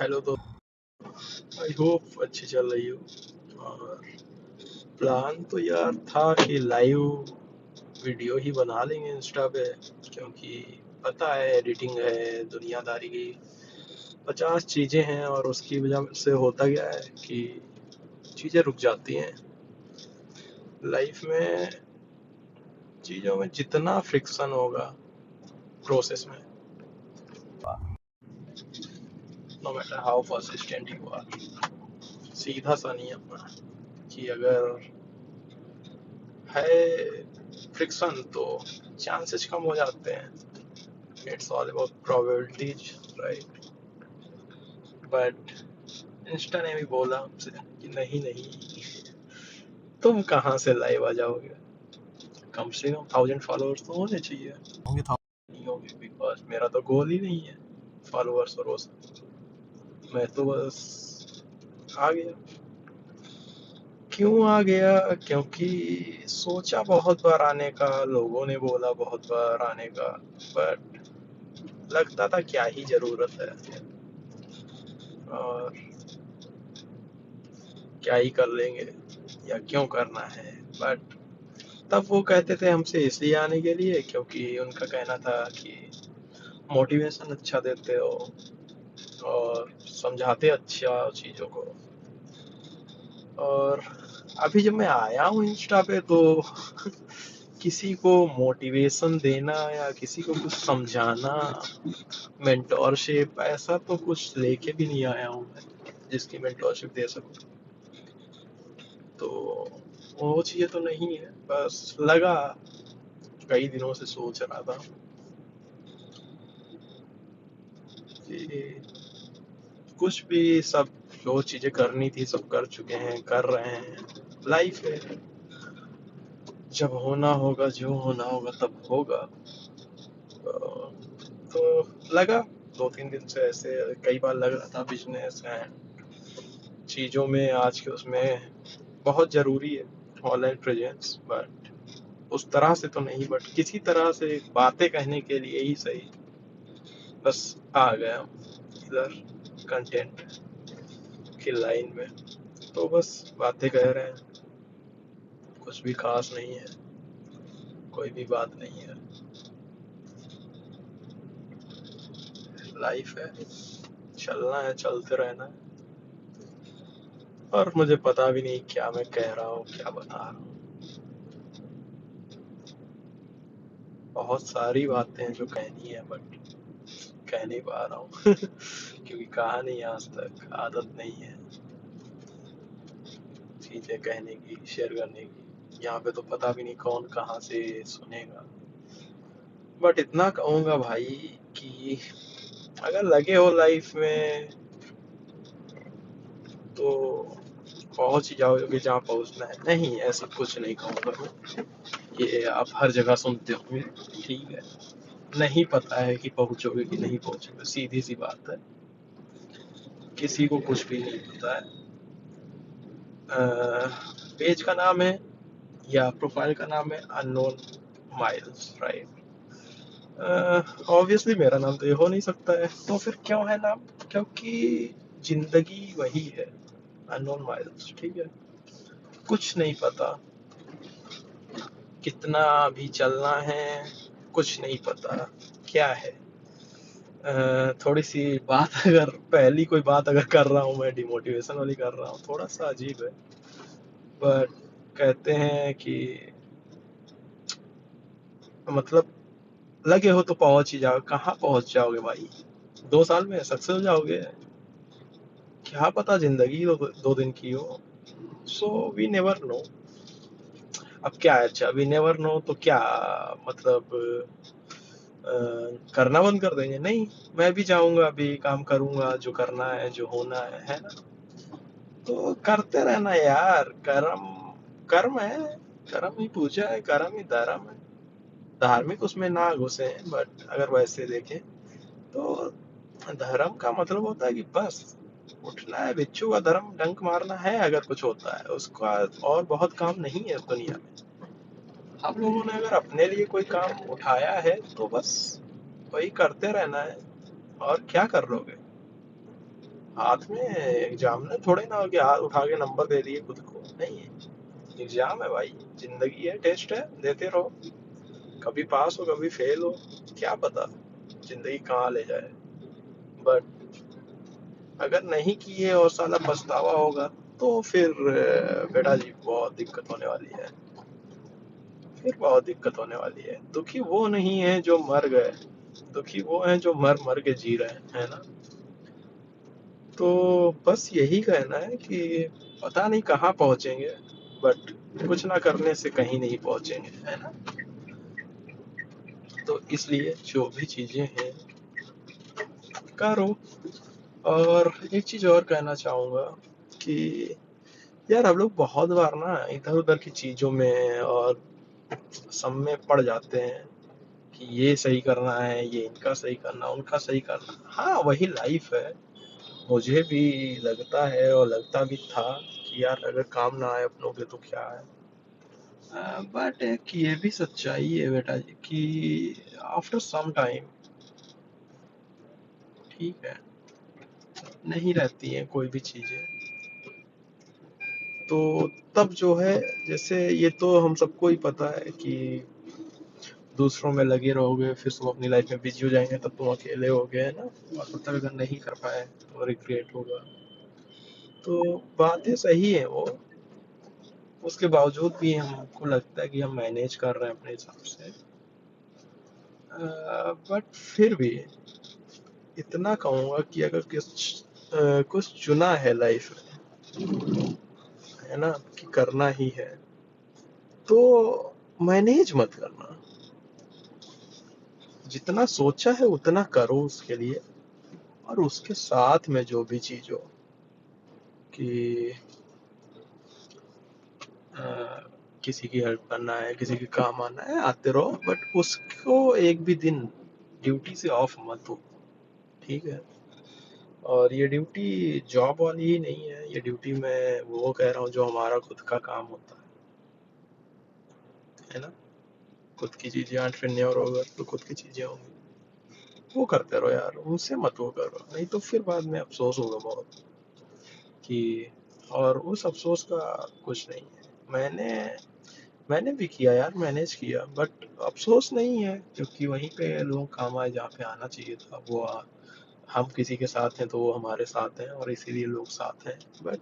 Hello. तो I hope अच्छी चल रही हो। और प्लान तो यार था कि लाइव वीडियो ही बना लेंगे इंस्टा पे, क्योंकि पता है एडिटिंग है दुनियादारी की 50 चीज़ें हैं, और उसकी वजह से होता क्या है कि चीज़ें रुक जाती हैं लाइफ में। चीज़ों में जितना फ्रिक्शन होगा प्रोसेस में, no matter how persistent you are, सीधा सा नहीं अपना कि अगर है फ्रिक्शन तो चांसेस कम हो जाते हैं। It's all about probabilities, right? But Insta ने भी बोला हमसे कि नहीं नहीं, तुम कहाँ से लाइव आ जाओगे, कम से कम 1000 फॉलोअर्स तो होने चाहिए। होंगे था नहीं होंगे, बिकॉज मेरा तो गोल ही नहीं है फॉलोअर्स और वो सब। मैं तो बस आ गया। क्यों आ गया? क्योंकि सोचा बहुत बार आने का, लोगों ने बोला बहुत बार आने का, बट लगता था क्या ही जरूरत है, और क्या ही कर लेंगे, या क्यों करना है। बट तब वो कहते थे हमसे इसलिए आने के लिए क्योंकि उनका कहना था कि मोटिवेशन अच्छा देते हो और समझाते अच्छा चीज़ों को। और अभी जब मैं आया हूँ इंस्टा पे तो किसी को मोटिवेशन देना या किसी को कुछ समझाना, मेंटोरशिप, ऐसा तो कुछ लेके भी नहीं आया हूँ मैं जिसकी मेंटोरशिप दे सकूँ। तो वो चीज़ें तो नहीं है, बस लगा, कई दिनों से सोच रहा था कि कुछ भी, सब जो चीज़ें करनी थी सब कर चुके हैं, कर रहे हैं। लाइफ है, जब होना होगा, जो होना होगा तब होगा। तो लगा 2-3 दिन से ऐसे कई बार लग रहा था बिजनेस एंड चीज़ों में आज के उसमें बहुत ज़रूरी है ऑनलाइन प्रेजेंस, बट उस तरह से तो नहीं, बट किसी तरह से बातें कहने के लिए ही सही बस आ गया इधर कंटेंट की लाइन में। तो बस बातें कह रहे हैं, कुछ भी खास नहीं है, कोई भी बात नहीं है। लाइफ है, चलना है, चलते रहना है। और मुझे पता भी नहीं क्या मैं कह रहा हूँ, क्या बता रहा हूँ। बहुत सारी बातें हैं जो कहनी है, बट कह नहीं पा रहा हूँ क्योंकि कहा नहीं आज तक, आदत नहीं है चीजें कहने की, शेयर करने की। यहाँ पे तो पता भी नहीं कौन कहाँ से सुनेगा, बट इतना कहूँगा भाई कि अगर लगे हो लाइफ में तो पहुंच ही जाओगे जहाँ पहुंचना है। नहीं, ऐसा कुछ नहीं कहूँगा मैं, ये आप हर जगह सुनते होंगे, ठीक है? नहीं पता है कि पहुंचोगे कि नहीं पहुंचोगे, सीधी सी बात है, किसी को कुछ भी नहीं पता है। पेज का नाम है या प्रोफाइल का नाम है अननोन माइल्स, राइट? ऑब्वियसली मेरा नाम तो ये हो नहीं सकता है, तो फिर क्यों है नाम? क्योंकि जिंदगी वही है, अननोन माइल्स, ठीक है? कुछ नहीं पता, कितना भी चलना है, कुछ नहीं पता क्या है। थोड़ी सी बात अगर पहली कोई बात अगर कर रहा हूँ मैं, डिमोटिवेशन वाली कर रहा हूँ, थोड़ा सा अजीब है, बट कहते हैं कि मतलब लगे हो तो पहुंच ही जाओ। कहाँ पहुंच जाओगे भाई? 2 साल में सक्सेस हो जाओगे? क्या पता जिंदगी 2 दिन की हो। So we never know. अब क्या है, अच्छा वी नेवर नो तो क्या मतलब करना बंद कर देंगे? नहीं, मैं भी जाऊंगा, अभी काम करूंगा, जो करना है, जो होना है ना? तो करते रहना यार। कर्म, कर्म है, कर्म ही पूजा है, कर्म ही धर्म है। धार्मिक उसमें ना घुसे, बट अगर वैसे देखें तो धर्म का मतलब होता है कि बस उठना है, बिच्छू का धर्म डंक मारना है। अगर कुछ होता है उसका, और बहुत काम नहीं है दुनिया में। हम लोगों ने अगर अपने लिए कोई काम उठाया है तो बस वही करते रहना है। और क्या कर लोगे? हाथ में एग्जाम ने थोड़े ना हो कि हाथ उठा के नंबर दे दिए खुद को, नहीं। एग्जाम है भाई, जिंदगी है, टेस्ट है, देते रहो। कभी पास हो कभी फेल हो, क्या पता जिंदगी कहाँ ले जाए। बट अगर नहीं किए और साला पछतावा होगा तो फिर बेटा जी बहुत दिक्कत होने वाली है। फिर बहुत दिक्कत होने वाली है। दुखी वो नहीं है जो मर गए, दुखी वो है जो मर मर के जी रहे हैं, है ना। तो बस यही कहना है कि पता नहीं कहाँ पहुंचेंगे, बट कुछ ना करने से कहीं नहीं पहुंचेंगे, है ना। तो इसलिए जो भी चीजें हैं करो। और एक चीज और कहना चाहूंगा कि यार हम लोग बहुत बार ना इधर उधर की चीजों में और सब में पड़ जाते हैं कि ये सही करना है, ये इनका सही करना, उनका सही करना। हाँ वही लाइफ है। मुझे भी लगता है और लगता भी था कि यार अगर काम ना आए अपनों के तो क्या है। बट एक ये भी सच्चाई है बेटा जी कि आफ्टर सम टाइम, ठीक है, नहीं रहती है कोई भी चीजें। तो तब जो है, जैसे ये तो हम सबको ही पता है कि दूसरों में लगे रहोगे फिर तुम अपनी लाइफ में बिजी हो जाएंगे, तब तुम अकेले हो गए, है ना। और तब तक अगर नहीं कर पाए तो रिग्रेट होगा। तो बातें सही है वो, उसके बावजूद भी हमको लगता है कि हम मैनेज कर रहे हैं अपने हिसाब से। बट फिर भी इतना कहूंगा कि अगर कुछ चुना है लाइफ में, है ना, कि करना ही है, तो मैनेज मत करना। जितना सोचा है उतना करो उसके लिए। और उसके साथ में जो भी चीज हो कि अ, किसी की हेल्प करना है, किसी के काम आना है, आते रहो, बट उसको एक भी दिन ड्यूटी से ऑफ मत हो, ठीक है। और ये ड्यूटी जॉब वाली ही नहीं है, ये ड्यूटी मैं वो कह रहा हूँ जो हमारा खुद का काम होता है ना। खुद की चीजें, एंटरप्रेन्योर होगा तो खुद की चीजें होंगी, वो करते रहो यार, उनसे मत वो करो, नहीं तो फिर बाद में अफसोस होगा बहुत कि। और उस अफसोस का कुछ नहीं है। मैंने मैंने भी किया यार, मैनेज किया, बट अफसोस नहीं है क्योंकि वहीं पे लोग काम आए जहाँ पे आना चाहिए था। वो हम किसी के साथ हैं तो वो हमारे साथ हैं और इसीलिए लोग साथ हैं। बट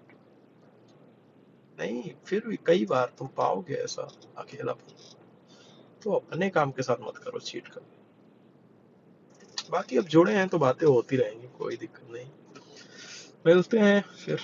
नहीं, फिर भी कई बार तुम पाओगे ऐसा अकेलापन, तो अपने काम के साथ मत करो चीट कर। बाकी अब जुड़े हैं तो बातें होती रहेंगी, कोई दिक्कत नहीं। मिलते हैं फिर।